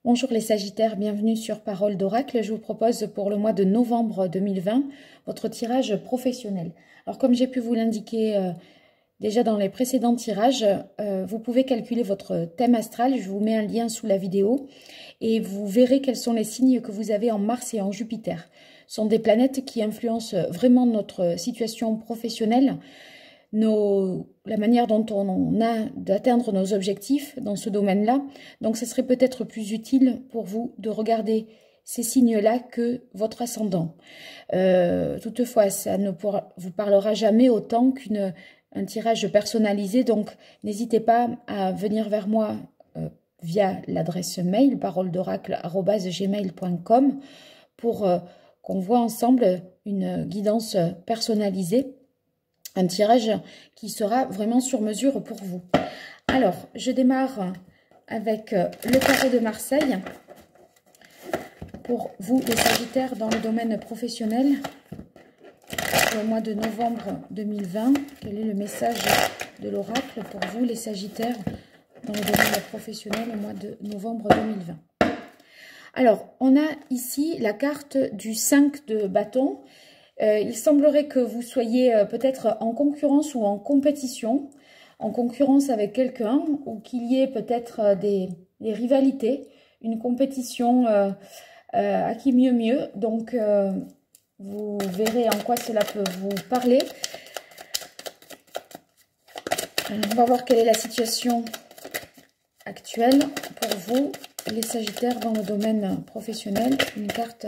Bonjour les Sagittaires, bienvenue sur Parole d'Oracle. Je vous propose pour le mois de novembre 2020 votre tirage professionnel. Alors comme j'ai pu vous l'indiquer déjà dans les précédents tirages, vous pouvez calculer votre thème astral. Je vous mets un lien sous la vidéo et vous verrez quels sont les signes que vous avez en Mars et en Jupiter. Ce sont des planètes qui influencent vraiment notre situation professionnelle, la manière dont on a d'atteindre nos objectifs dans ce domaine-là. Donc, ce serait peut-être plus utile pour vous de regarder ces signes-là que votre ascendant. Toutefois, ça ne vous parlera jamais autant qu'un tirage personnalisé. Donc, n'hésitez pas à venir vers moi via l'adresse mail paroledoracle@gmail.com pour qu'on voit ensemble une guidance personnalisée. Un tirage qui sera vraiment sur mesure pour vous. Alors, je démarre avec le carré de Marseille. Pour vous, les Sagittaires, dans le domaine professionnel, pour le mois de novembre 2020, quel est le message de l'oracle pour vous, les Sagittaires, dans le domaine professionnel au mois de novembre 2020? Alors, on a ici la carte du 5 de bâton. Il semblerait que vous soyez peut-être en concurrence ou en compétition, en concurrence avec quelqu'un, ou qu'il y ait peut-être des rivalités, une compétition à qui mieux. Donc, vous verrez en quoi cela peut vous parler. Alors, on va voir quelle est la situation actuelle pour vous, les Sagittaires, dans le domaine professionnel. Une carte...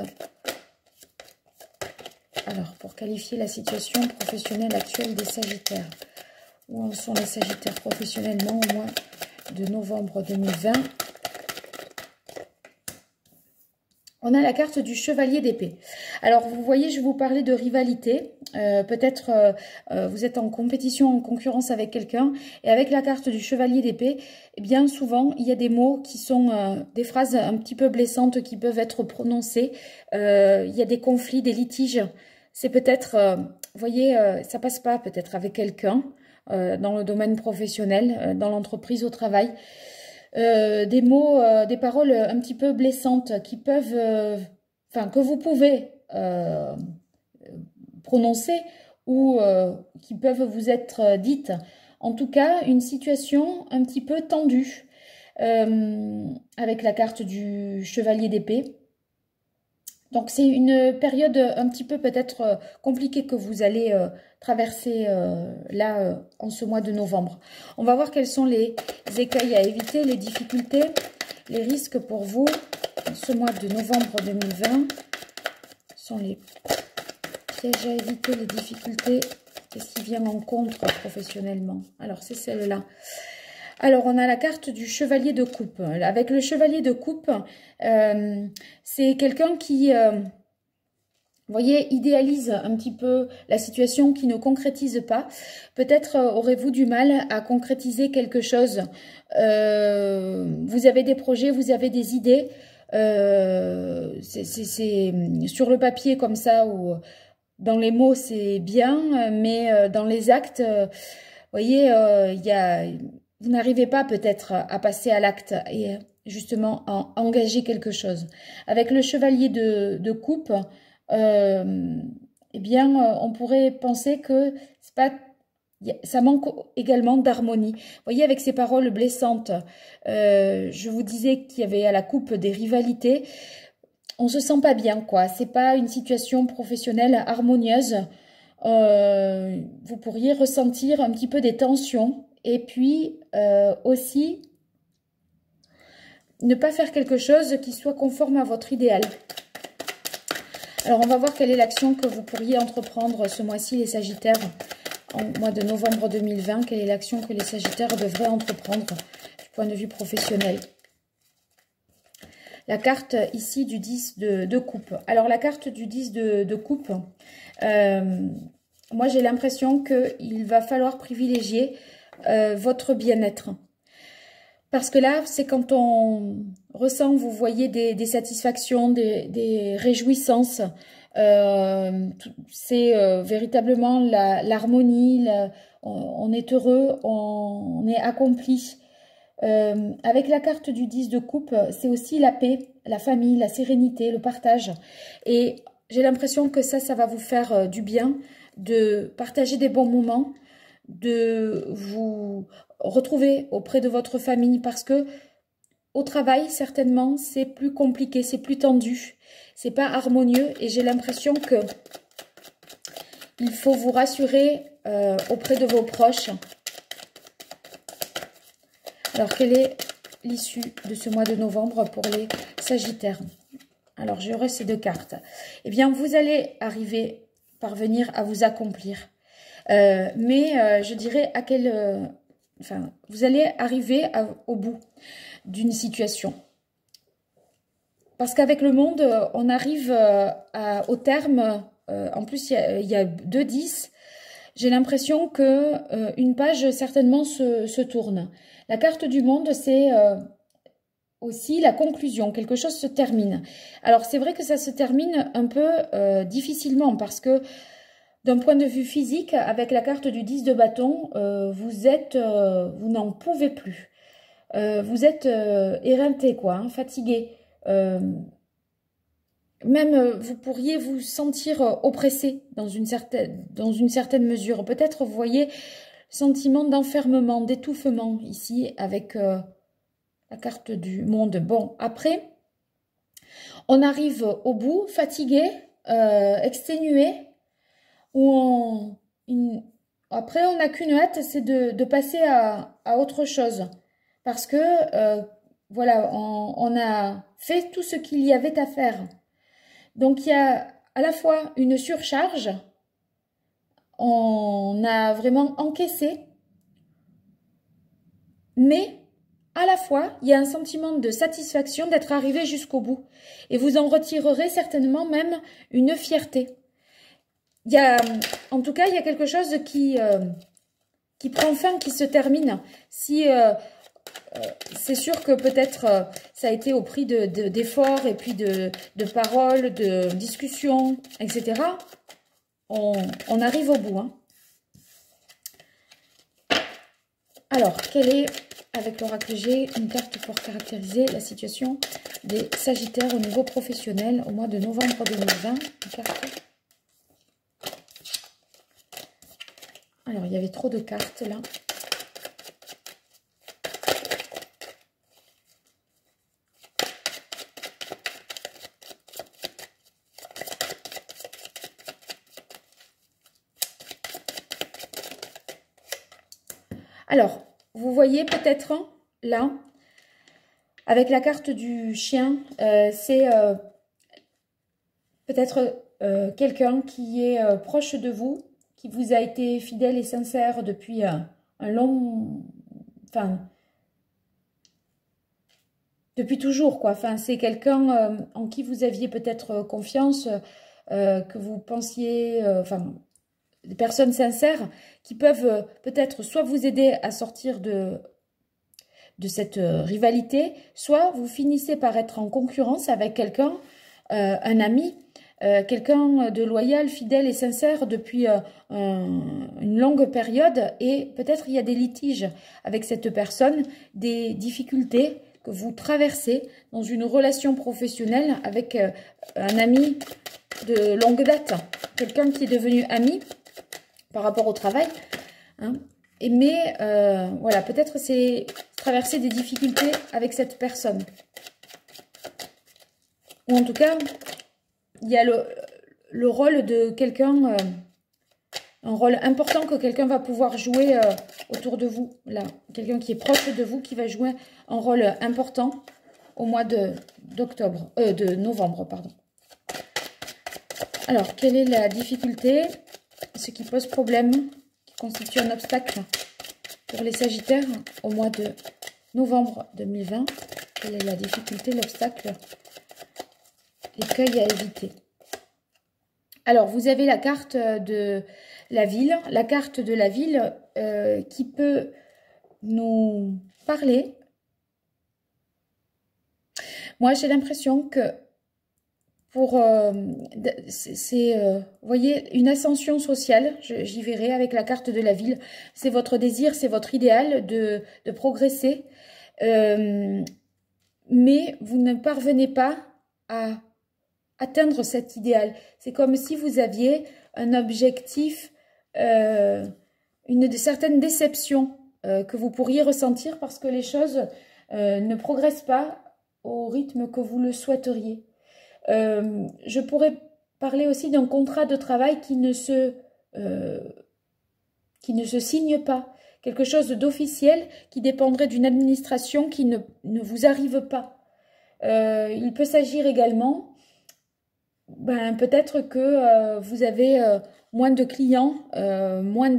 Alors, pour qualifier la situation professionnelle actuelle des Sagittaires, où en sont les Sagittaires professionnellement au mois de novembre 2020? On a la carte du Chevalier d'épée. Alors, vous voyez, je vous parlais de rivalité. Peut-être vous êtes en compétition, en concurrence avec quelqu'un. Et avec la carte du Chevalier d'épée, eh bien souvent, il y a des mots qui sont des phrases un petit peu blessantes qui peuvent être prononcées. Il y a des conflits, des litiges. C'est peut-être, vous voyez, ça passe pas peut-être avec quelqu'un dans le domaine professionnel, dans l'entreprise, au travail. Des mots, des paroles un petit peu blessantes qui peuvent, enfin, que vous pouvez prononcer ou qui peuvent vous être dites. En tout cas, une situation un petit peu tendue avec la carte du Chevalier d'épée. Donc, c'est une période un petit peu peut-être compliquée que vous allez traverser là en ce mois de novembre. On va voir quels sont les écueils à éviter, les difficultés, les risques pour vous ce mois de novembre 2020. Ce sont les pièges à éviter, les difficultés. Qu'est-ce qui vient en contre professionnellement? Alors, c'est celle-là. Alors, on a la carte du Chevalier de coupe. Avec le Chevalier de coupe, c'est quelqu'un qui, vous voyez, idéalise un petit peu la situation, qui ne concrétise pas. Peut-être aurez-vous du mal à concrétiser quelque chose. Vous avez des projets, vous avez des idées. C'est sur le papier comme ça, ou dans les mots, c'est bien, mais dans les actes, vous voyez, vous n'arrivez pas peut-être à passer à l'acte et justement à engager quelque chose. Avec le Chevalier de coupe, eh bien, on pourrait penser que c'est pas, ça manque également d'harmonie. Vous voyez, avec ces paroles blessantes, je vous disais qu'il y avait à la coupe des rivalités. On se sent pas bien, quoi. C'est pas une situation professionnelle harmonieuse. Vous pourriez ressentir un petit peu des tensions. Et puis, aussi, ne pas faire quelque chose qui soit conforme à votre idéal. Alors, on va voir quelle est l'action que vous pourriez entreprendre ce mois-ci, les Sagittaires, en mois de novembre 2020. Quelle est l'action que les Sagittaires devraient entreprendre du point de vue professionnel? La carte ici du 10 de coupe. Alors, la carte du 10 de coupe, moi, j'ai l'impression qu'il va falloir privilégier votre bien-être. Parce que là, c'est quand on ressent, vous voyez, des satisfactions, des réjouissances. C'est véritablement l'harmonie, on est heureux, on est accompli. Avec la carte du 10 de coupe, c'est aussi la paix, la famille, la sérénité, le partage. Et j'ai l'impression que ça va vous faire du bien, de partager des bons moments, de vous retrouver auprès de votre famille, parce que au travail, certainement, c'est plus compliqué, c'est plus tendu, c'est pas harmonieux, et j'ai l'impression que il faut vous rassurer auprès de vos proches. Alors, quelle est l'issue de ce mois de novembre pour les Sagittaires? Alors, j'aurai ces deux cartes. Eh bien, vous allez parvenir à vous accomplir. Mais je dirais à quel... enfin, vous allez arriver au bout d'une situation. Parce qu'avec le monde, on arrive au terme. En plus, il y a 2 10. J'ai l'impression que une page certainement se tourne. La carte du monde, c'est aussi la conclusion. Quelque chose se termine. Alors, c'est vrai que ça se termine un peu difficilement parce que d'un point de vue physique, avec la carte du 10 de bâton, vous n'en pouvez plus. Vous êtes éreinté, quoi, hein, fatigué. Même vous pourriez vous sentir oppressé dans une certaine mesure. Peut-être vous voyez sentiment d'enfermement, d'étouffement ici avec la carte du monde. Bon, après, on arrive au bout, fatigué, exténué, après on n'a qu'une hâte, c'est de passer à autre chose. Parce que, voilà, on a fait tout ce qu'il y avait à faire. Donc, il y a à la fois une surcharge, on a vraiment encaissé, mais à la fois, il y a un sentiment de satisfaction d'être arrivé jusqu'au bout. Et vous en retirerez certainement même une fierté. En tout cas, il y a quelque chose qui prend fin, qui se termine. Si... c'est sûr que peut-être ça a été au prix d'efforts et puis de paroles, de discussions, etc. On arrive au bout. Hein. Alors, quelle est, avec l'oracle G, une carte pour caractériser la situation des Sagittaires au niveau professionnel au mois de novembre 2020 une carte. Alors, il y avait trop de cartes là. Alors, vous voyez peut-être là, avec la carte du chien, c'est peut-être quelqu'un qui est proche de vous, qui vous a été fidèle et sincère depuis un long... Enfin, depuis toujours, quoi. Enfin, c'est quelqu'un en qui vous aviez peut-être confiance, que vous pensiez... Enfin, des personnes sincères qui peuvent peut-être soit vous aider à sortir de cette rivalité, soit vous finissez par être en concurrence avec quelqu'un, un ami, quelqu'un de loyal, fidèle et sincère depuis une longue période, et peut-être il y a des litiges avec cette personne, des difficultés que vous traversez dans une relation professionnelle avec un ami de longue date, quelqu'un qui est devenu ami par rapport au travail, hein. Mais voilà, peut-être c'est traverser des difficultés avec cette personne. Ou en tout cas, il y a le rôle de quelqu'un, un rôle important que quelqu'un va pouvoir jouer autour de vous. Là, quelqu'un qui est proche de vous, qui va jouer un rôle important au mois de novembre, pardon. Alors, quelle est la difficulté? Ce qui pose problème, qui constitue un obstacle pour les Sagittaires au mois de novembre 2020. Quelle est la difficulté, l'obstacle, l'écueil à éviter? Alors, vous avez la carte de la ville. La carte de la ville qui peut nous parler. Moi, j'ai l'impression que vous voyez, une ascension sociale, j'y verrai avec la carte de la ville. C'est votre désir, c'est votre idéal de progresser, mais vous ne parvenez pas à atteindre cet idéal. C'est comme si vous aviez un objectif, une certaine déception que vous pourriez ressentir parce que les choses ne progressent pas au rythme que vous le souhaiteriez. Je pourrais parler aussi d'un contrat de travail qui ne se signe pas, quelque chose d'officiel qui dépendrait d'une administration qui ne vous arrive pas. Il peut s'agir également, peut-être que vous avez moins de clients, moins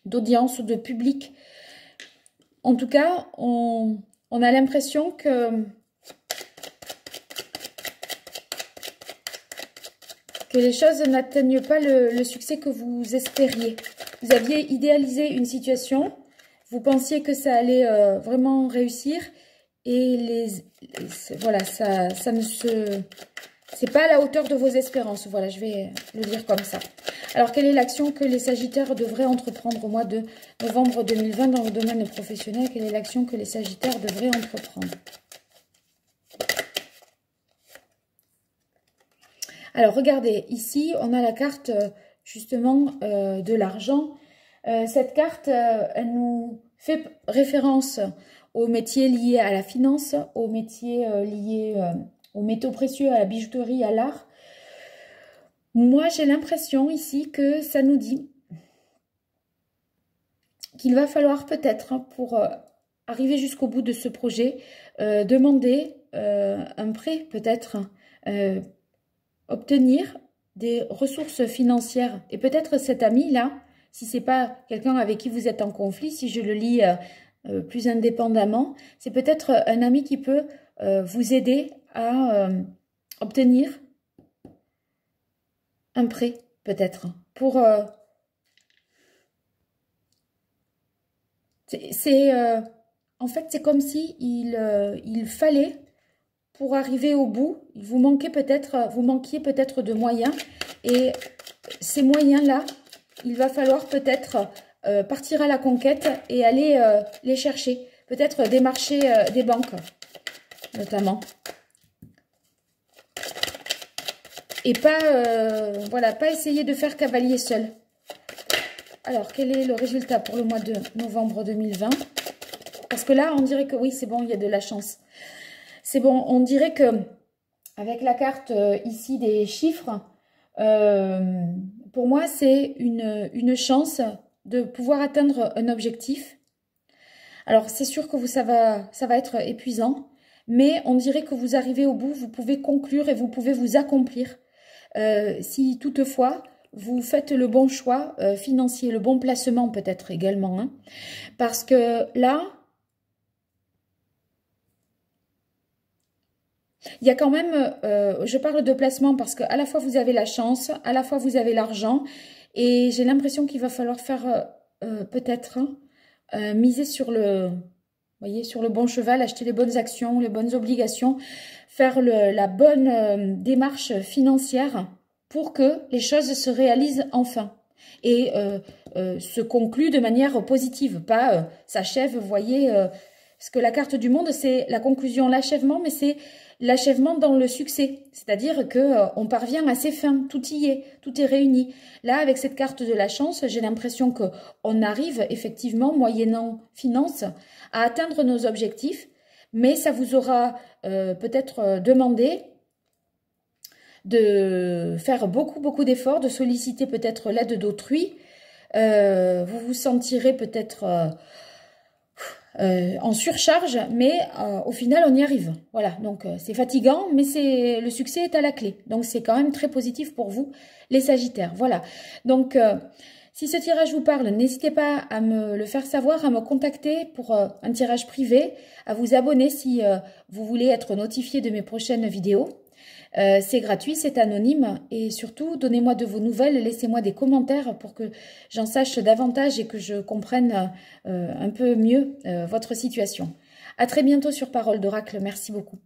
d'audience ou de public. En tout cas, on a l'impression que les choses n'atteignent pas le succès que vous espériez. Vous aviez idéalisé une situation, vous pensiez que ça allait vraiment réussir et voilà, ça ne se... C'est pas à la hauteur de vos espérances. Voilà, je vais le dire comme ça. Alors, quelle est l'action que les Sagittaires devraient entreprendre au mois de novembre 2020 dans le domaine professionnel? Quelle est l'action que les Sagittaires devraient entreprendre? Alors, regardez, ici, on a la carte, justement, de l'argent. Cette carte, elle nous fait référence aux métiers liés à la finance, aux métiers liés aux métaux précieux, à la bijouterie, à l'art. Moi, j'ai l'impression ici que ça nous dit qu'il va falloir peut-être, pour arriver jusqu'au bout de ce projet, demander un prêt, peut-être, obtenir des ressources financières. Et peut-être cet ami-là, si ce n'est pas quelqu'un avec qui vous êtes en conflit, si je le lis plus indépendamment, c'est peut-être un ami qui peut vous aider à obtenir un prêt, peut-être, pour... en fait, c'est comme si il fallait, pour arriver au bout, vous manquiez peut-être de moyens. Et ces moyens-là, il va falloir peut-être partir à la conquête et aller les chercher. Peut-être démarcher des banques, notamment. Et pas, voilà, pas essayer de faire cavalier seul. Alors, quel est le résultat pour le mois de novembre 2020? Parce que là, on dirait que oui, c'est bon, il y a de la chance. C'est bon, on dirait que avec la carte ici des chiffres, pour moi, c'est une chance de pouvoir atteindre un objectif. Alors, c'est sûr que ça va être épuisant, mais on dirait que vous arrivez au bout, vous pouvez conclure et vous pouvez vous accomplir. Si toutefois, vous faites le bon choix financier, le bon placement peut-être également. Hein, parce que là, il y a quand même, je parle de placement parce qu'à la fois vous avez la chance, à la fois vous avez l'argent. Et j'ai l'impression qu'il va falloir faire peut-être miser sur voyez, sur le bon cheval, acheter les bonnes actions, les bonnes obligations, faire la bonne démarche financière pour que les choses se réalisent enfin et se concluent de manière positive, pas s'achèvent, vous voyez, parce que la carte du monde, c'est la conclusion, l'achèvement, mais c'est l'achèvement dans le succès, c'est-à-dire qu'on parvient à ses fins, tout y est, tout est réuni. Là, avec cette carte de la chance, j'ai l'impression qu'on arrive effectivement, moyennant finance, à atteindre nos objectifs, mais ça vous aura peut-être demandé de faire beaucoup d'efforts, de solliciter peut-être l'aide d'autrui. Vous vous sentirez peut-être en surcharge, mais au final, on y arrive. Voilà, donc c'est fatigant, mais le succès est à la clé. Donc, c'est quand même très positif pour vous, les Sagittaires. Voilà, donc si ce tirage vous parle, n'hésitez pas à me le faire savoir, à me contacter pour un tirage privé, à vous abonner si vous voulez être notifié de mes prochaines vidéos. C'est gratuit, c'est anonyme et surtout, donnez-moi de vos nouvelles, laissez-moi des commentaires pour que j'en sache davantage et que je comprenne un peu mieux votre situation. À très bientôt sur Parole d'Oracle, merci beaucoup.